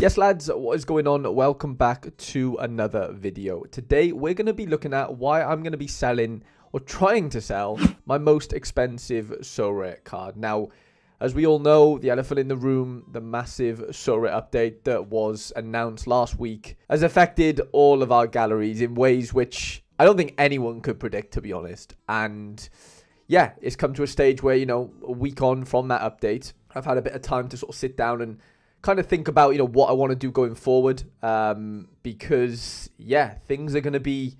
Yes, lads, what is going on? Welcome back to another video. Today, we're going to be looking at why I'm going to be selling or trying to sell my most expensive Sorare card. Now, as we all know, the elephant in the room, the massive Sorare update that was announced last week has affected all of our galleries in ways which I don't think anyone could predict, to be honest. And yeah, it's come to a stage where, a week on from that update, I've had a bit of time to sort of sit down and kind of think about, what I want to do going forward. Because, yeah, things are going to be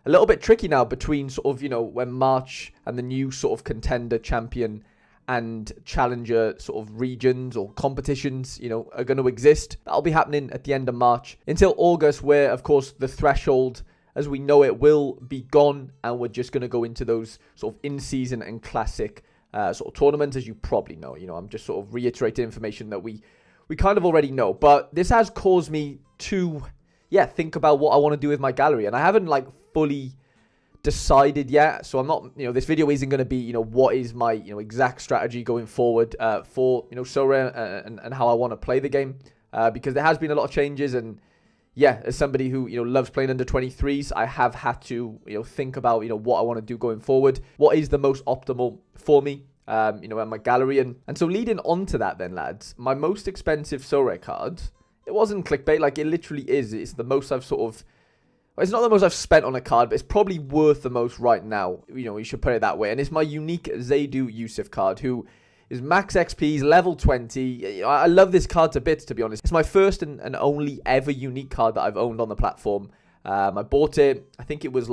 a little bit tricky now between sort of, when March and the new sort of contender, champion and challenger sort of regions or competitions, are going to exist. That'll be happening at the end of March until August, where, of course, the threshold, as we know it, will be gone. And we're just going to go into those sort of in-season and classic sort of tournaments, as you probably know. I'm just sort of reiterating information that we kind of already know. But this has caused me to, think about what I want to do with my gallery. And I haven't, fully decided yet. So I'm not, this video isn't going to be, what is my, exact strategy going forward for, Sorare and how I want to play the game. Because there has been a lot of changes. And, as somebody who, loves playing under 23s, I have had to, think about, what I want to do going forward. What is the most optimal for me? At my gallery. And so leading on to that then, lads, my most expensive Sorare card, it wasn't clickbait, it literally is. It's the most I've it's not the most I've spent on a card, but it's probably worth the most right now. You should put it that way. And it's my unique Zaydu Yusuf card, who is max XP, he's level 20. I love this card to bits, to be honest. It's my first and only ever unique card that I've owned on the platform. I bought it, I think it was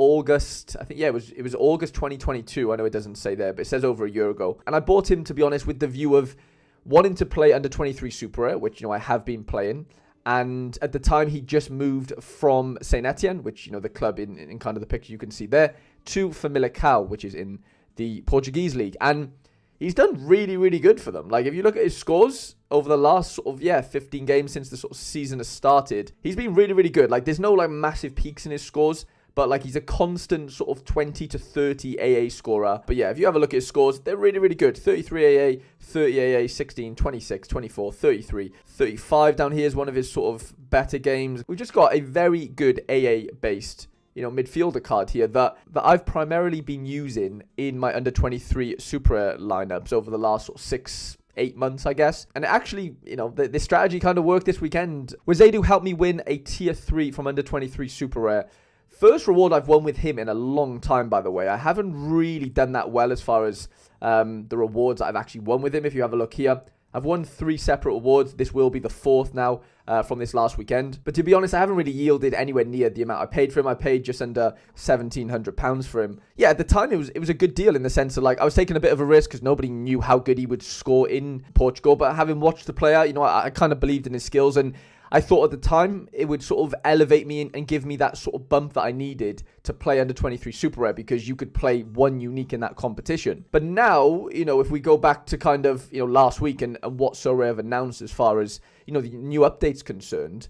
August, it was August 2022. I know it doesn't say there, but it says over a year ago. And I bought him, to be honest, with the view of wanting to play under 23 Super Rare, which, I have been playing. And at the time, he just moved from Saint Etienne, which, the club in kind of the picture you can see there, to Famalicão, which is in the Portuguese league. And he's done really, really good for them. If you look at his scores over the last 15 games since the sort of season has started, he's been really, really good. There's no massive peaks in his scores, but he's a constant sort of 20 to 30 AA scorer. But yeah, if you have a look at his scores, they're really, really good. 33 AA, 30 AA, 16, 26, 24, 33, 35 down here is one of his sort of better games. We've just got a very good AA-based, midfielder card here that I've primarily been using in my under 23 Super Rare lineups over the last 6-8 months, I guess. And it actually, the strategy kind of worked this weekend. Zaydu helped me win a tier 3 from under 23 Super Rare. First reward I've won with him in a long time, by the way. I haven't really done that well as far as the rewards I've actually won with him. If you have a look here, I've won 3 separate awards. This will be the 4th now from this last weekend. But to be honest, I haven't really yielded anywhere near the amount I paid for him. I paid just under £1,700 for him. Yeah, at the time, it was a good deal in the sense of I was taking a bit of a risk because nobody knew how good he would score in Portugal. But having watched the player, I kind of believed in his skills, and I thought at the time it would sort of elevate me and give me that sort of bump that I needed to play under 23 Super Rare, because you could play one unique in that competition. But now, if we go back to kind of, last week and what Sorare have announced as far as, the new updates concerned,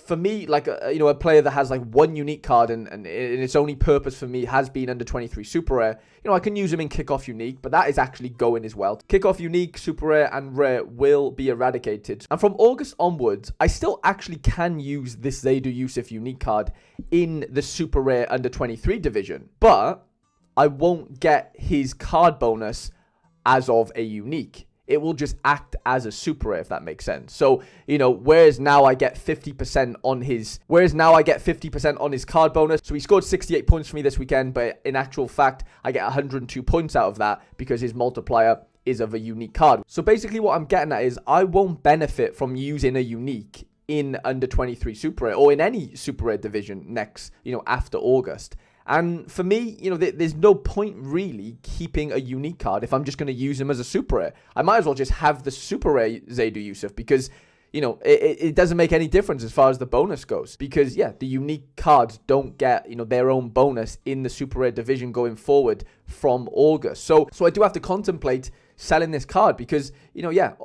for me, a player that has one unique card and its only purpose for me has been under 23 Super Rare, I can use him in Kickoff Unique, but that is actually going as well. Kickoff Unique, Super Rare and Rare will be eradicated. And from August onwards, I still actually can use this Zaydu Yusuf unique card in the Super Rare under 23 division, but I won't get his card bonus as of a unique. It will just act as a Super Rare, if that makes sense. So, whereas now I get 50% on his card bonus. So he scored 68 points for me this weekend, but in actual fact, I get 102 points out of that because his multiplier is of a unique card. So basically what I'm getting at is I won't benefit from using a unique in under 23 Super Rare or in any Super Rare division next, after August. And for me, there's no point really keeping a unique card if I'm just going to use him as a Super Rare. I might as well just have the Super Rare Zaydu Yusuf because, it doesn't make any difference as far as the bonus goes. Because, the unique cards don't get, their own bonus in the Super Rare division going forward from August. So I do have to contemplate selling this card because,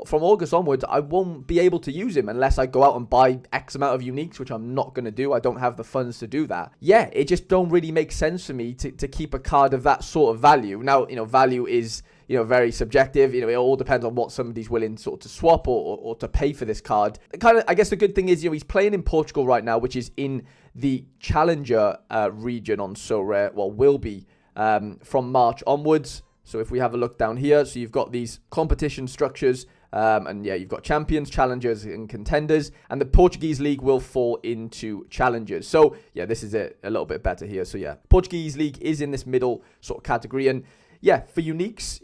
from August onwards, I won't be able to use him unless I go out and buy X amount of uniques, which I'm not going to do. I don't have the funds to do that. It just don't really make sense for me to keep a card of that sort of value. Now, value is, very subjective. It all depends on what somebody's willing sort of to swap or to pay for this card. Kind of, I guess the good thing is, he's playing in Portugal right now, which is in the Challenger region on Sorare. Well, will be from March onwards. So if we have a look down here, so you've got these competition structures, and yeah, you've got champions, challengers, and contenders, and the Portuguese league will fall into challengers. So yeah, this is it a little bit better here. So yeah, Portuguese league is in this middle sort of category, and yeah, for uniques,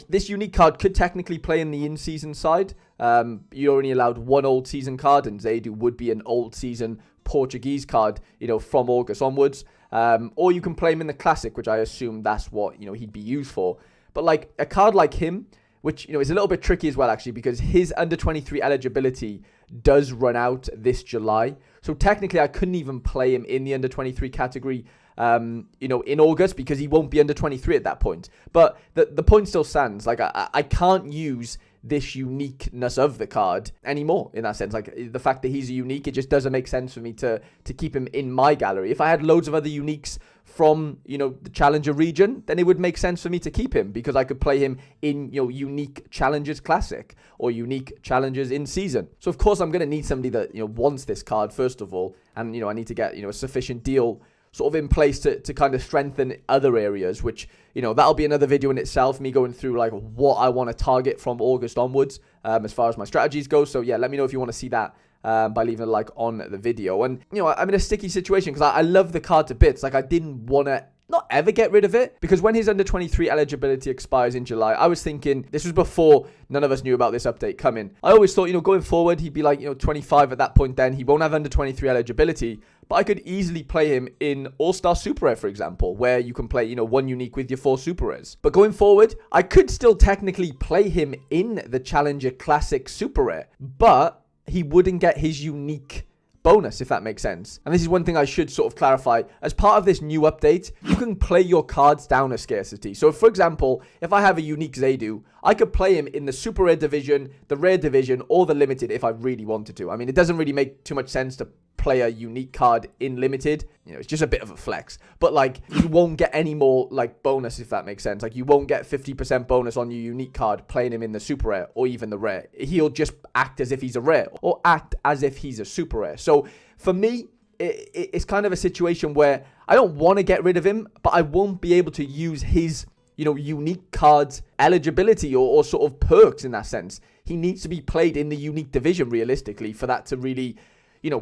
this unique card could technically play in the in-season side. You're only allowed one old season card, and Zaydu would be an old season Portuguese card, from August onwards. Or you can play him in the Classic, which I assume that's what, he'd be used for. But like a card like him, which, is a little bit tricky as well, actually, because his under 23 eligibility does run out this July. So technically, I couldn't even play him in the under 23 category, in August, because he won't be under 23 at that point. But the point still stands. Like, I can't use this uniqueness of the card anymore in that sense. Like, the fact that he's a unique, it just doesn't make sense for me to keep him in my gallery. If I had loads of other uniques from, the Challenger region, then it would make sense for me to keep him, because I could play him in, unique Challengers Classic or unique Challengers in season. So of course I'm going to need somebody that, wants this card first of all, and, I need to get, a sufficient deal sort of in place to kind of strengthen other areas, which, that'll be another video in itself, me going through like what I want to target from August onwards, as far as my strategies go. So yeah, let me know if you want to see that by leaving a like on the video. And, I'm in a sticky situation because I love the card to bits. Like, I didn't want to not ever get rid of it, because when his under 23 eligibility expires in July, I was thinking, this was before none of us knew about this update coming. I always thought, going forward, he'd be like, 25 at that point. Then he won't have under 23 eligibility, but I could easily play him in All-Star Super Rare, for example, where you can play, one unique with your 4 Super Rares. But going forward, I could still technically play him in the Challenger Classic Super Rare, but he wouldn't get his unique bonus, if that makes sense. And this is one thing I should sort of clarify. As part of this new update, you can play your cards down a scarcity. So for example, if I have a unique Zaydu, I could play him in the super rare division, the rare division, or the limited if I really wanted to. I mean, it doesn't really make too much sense to play a unique card in limited. It's just a bit of a flex. But like, you won't get any more like bonus, if that makes sense. Like, you won't get 50% bonus on your unique card playing him in the super rare or even the rare. He'll just act as if he's a rare or act as if he's a super rare. So for me, it's kind of a situation where I don't want to get rid of him, but I won't be able to use his, unique cards eligibility or sort of perks in that sense. He needs to be played in the unique division realistically for that to really,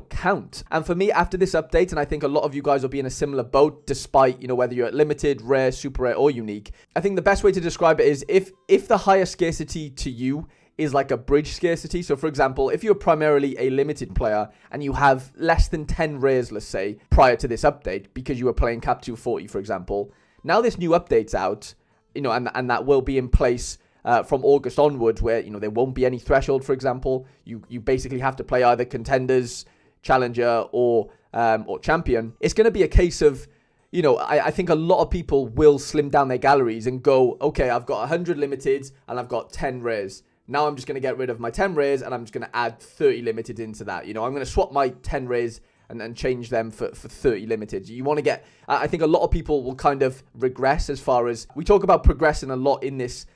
count. And for me, after this update, and I think a lot of you guys will be in a similar boat, despite, whether you're at limited, rare, super rare, or unique. I think the best way to describe it is if the higher scarcity to you is like a bridge scarcity. So for example, if you're primarily a limited player and you have less than 10 rares, let's say, prior to this update, because you were playing Cap 240, for example, now this new update's out, and that will be in place from August onwards, where, there won't be any threshold, for example. You basically have to play either contenders, challenger, or champion. It's going to be a case of, I think a lot of people will slim down their galleries and go, okay, I've got 100 limiteds and I've got 10 rares. Now I'm just going to get rid of my 10 rares and I'm just going to add 30 limited into that. I'm going to swap my 10 rares and change them for 30 limited. You want to get, I think a lot of people will kind of regress, as far as we talk about progressing a lot in this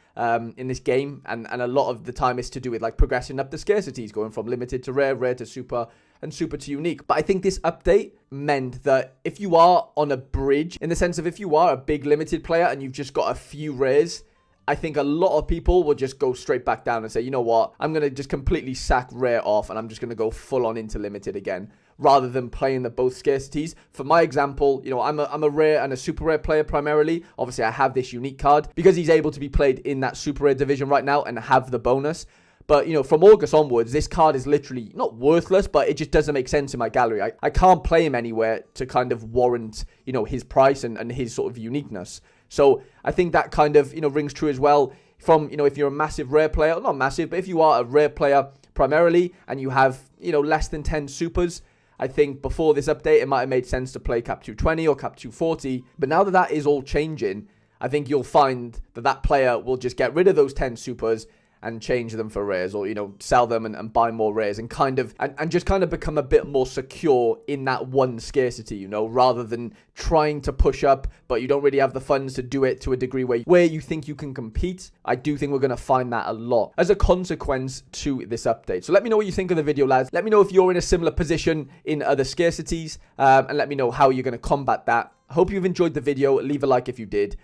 game, and a lot of the time it's to do with like progressing up the scarcities, going from limited to rare, rare to super, and super to unique. But I think this update meant that if you are on a bridge, in the sense of if you are a big limited player and you've just got a few rares, I think a lot of people will just go straight back down and say, you know what, I'm going to just completely sack rare off and I'm just going to go full on into limited again, rather than playing the both scarcities. For my example, I'm a rare and a super rare player primarily. Obviously, I have this unique card because he's able to be played in that super rare division right now and have the bonus. But, from August onwards, this card is literally not worthless, but it just doesn't make sense in my gallery. I can't play him anywhere to kind of warrant, his price and his sort of uniqueness. So I think that kind of, rings true as well from, if you're a massive rare player, not massive, but if you are a rare player primarily and you have, less than 10 supers, I think before this update, it might have made sense to play Cap 220 or Cap 240. But now that that is all changing, I think you'll find that player will just get rid of those 10 supers and change them for rares, or, you know, sell them and buy more rares, and kind of and just kind of become a bit more secure in that one scarcity, you know, rather than trying to push up but you don't really have the funds to do it to a degree where you think you can compete. I do think we're going to find that a lot as a consequence to this update. So let me know what you think of the video, lads. Let me know if you're in a similar position in other scarcities, and let me know how you're going to combat that. I hope you've enjoyed the video. Leave a like if you did,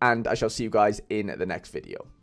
and I shall see you guys in the next video.